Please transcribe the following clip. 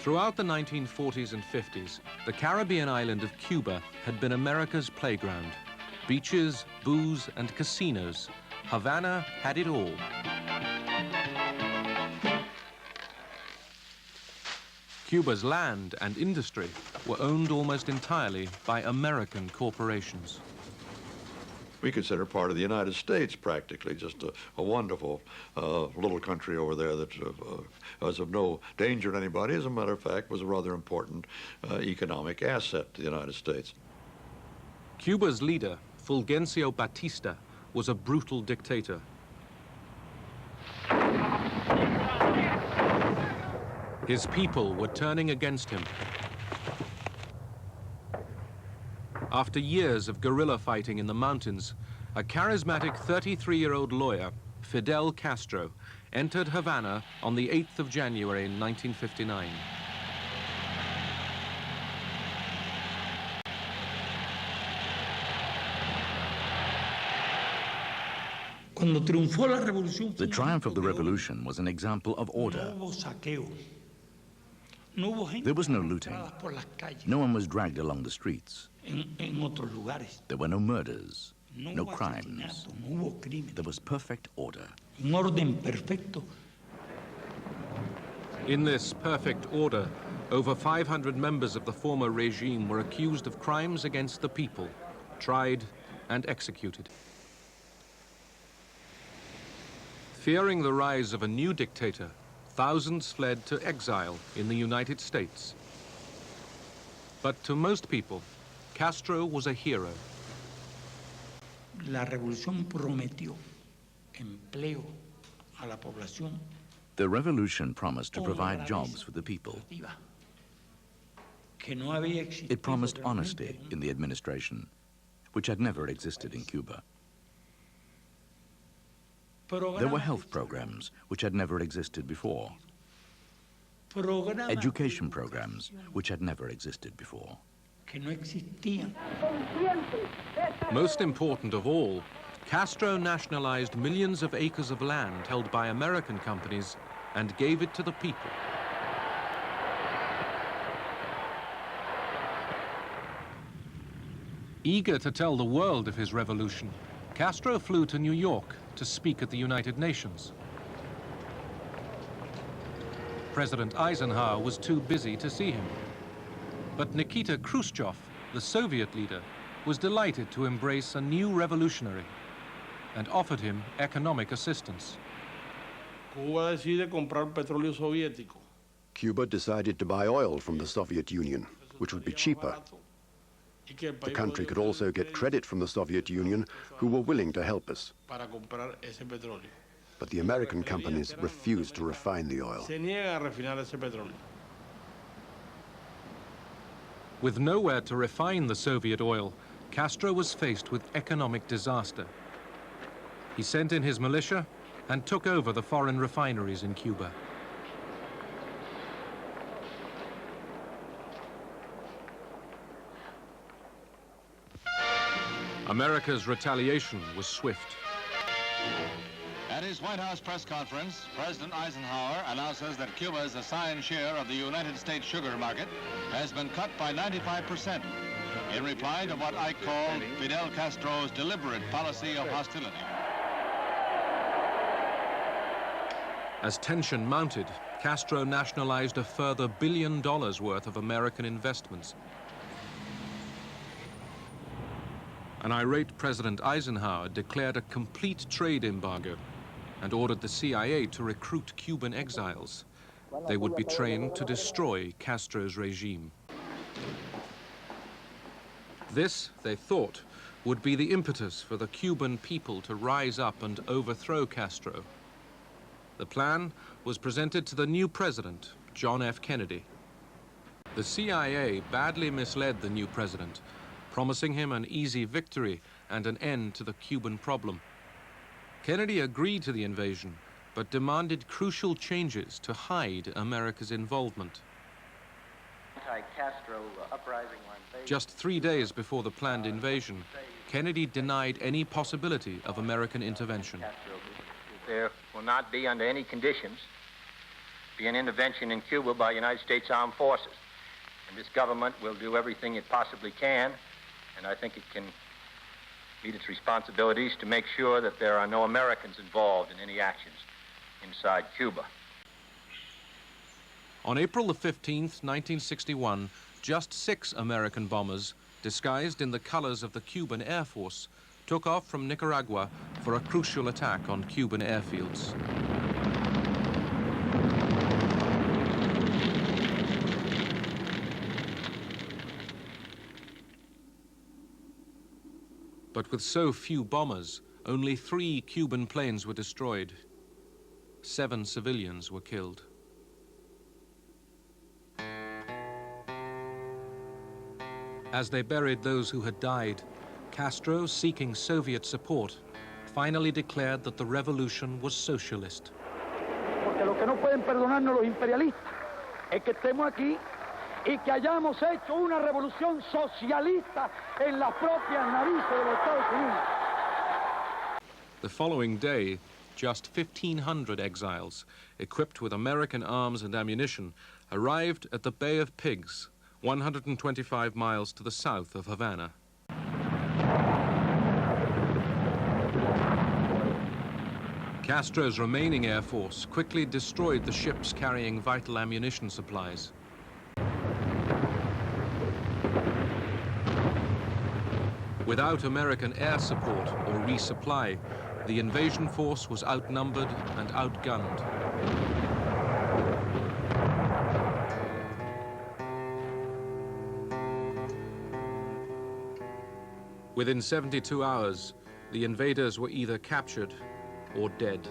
Throughout the 1940s and 50s, the Caribbean island of Cuba had been America's playground. Beaches, booze, and casinos. Havana had it all. Cuba's land and industry were owned almost entirely by American corporations. We consider part of the United States practically, just a wonderful little country over there that was of no danger to anybody. As a matter of fact, was a rather important economic asset to the United States. Cuba's leader, Fulgencio Batista, was a brutal dictator. His people were turning against him. After years of guerrilla fighting in the mountains, a charismatic 33-year-old lawyer, Fidel Castro, entered Havana on the 8th of January 1959. The triumph of the revolution was an example of order. There was no looting. No one was dragged along the streets. There were no murders, no crimes. There was perfect order. In this perfect order, over 500 members of the former regime were accused of crimes against the people, tried and executed. Fearing the rise of a new dictator, thousands fled to exile in the United States. But to most people, Castro was a hero. La revolución prometió empleo a la población. The revolution promised to provide jobs for the people. It promised honesty in the administration, which had never existed in Cuba. There were health programs which had never existed before. Education programs which had never existed before. Most important of all, Castro nationalized millions of acres of land held by American companies and gave it to the people. Eager to tell the world of his revolution, Castro flew to New York to speak at the United Nations. President Eisenhower was too busy to see him. But Nikita Khrushchev, the Soviet leader, was delighted to embrace a new revolutionary and offered him economic assistance. Cuba decided to buy oil from the Soviet Union, which would be cheaper. The country could also get credit from the Soviet Union, who were willing to help us. But the American companies refused to refine the oil. With nowhere to refine the Soviet oil, Castro was faced with economic disaster. He sent in his militia and took over the foreign refineries in Cuba. America's retaliation was swift. At his White House press conference, President Eisenhower announces that Cuba's assigned share of the United States sugar market has been cut by 95% in reply to what I call Fidel Castro's deliberate policy of hostility. As tension mounted, Castro nationalized a further $1 billion worth of American investments. An irate President Eisenhower declared a complete trade embargo and ordered the CIA to recruit Cuban exiles. They would be trained to destroy Castro's regime. This, they thought, would be the impetus for the Cuban people to rise up and overthrow Castro. The plan was presented to the new president, John F. Kennedy. The CIA badly misled the new president, promising him an easy victory and an end to the Cuban problem. Kennedy agreed to the invasion, but demanded crucial changes to hide America's involvement. Just 3 days before the planned invasion, Kennedy denied any possibility of American intervention. There will not be, under any conditions, be an intervention in Cuba by United States Armed Forces. And this government will do everything it possibly can, and I think it can meet its responsibilities to make sure that there are no Americans involved in any actions inside Cuba. On April the 15th, 1961, just 6 American bombers, disguised in the colors of the Cuban Air Force, took off from Nicaragua for a crucial attack on Cuban airfields. But with so few bombers, only 3 Cuban planes were destroyed. 7 civilians were killed. As they buried those who had died, Castro, seeking Soviet support, finally declared that the revolution was socialist. Porque lo que no pueden perdonarnos los imperialistas es que estemos aquí y que hayamos hecho una revolución socialista en las propias narices de los Estados Unidos. The following day, just 1,500 exiles, equipped with American arms and ammunition, arrived at the Bay of Pigs, 125 miles to the south of Havana. Castro's remaining air force quickly destroyed the ships carrying vital ammunition supplies. Without American air support or resupply, the invasion force was outnumbered and outgunned. Within 72 hours, the invaders were either captured or dead.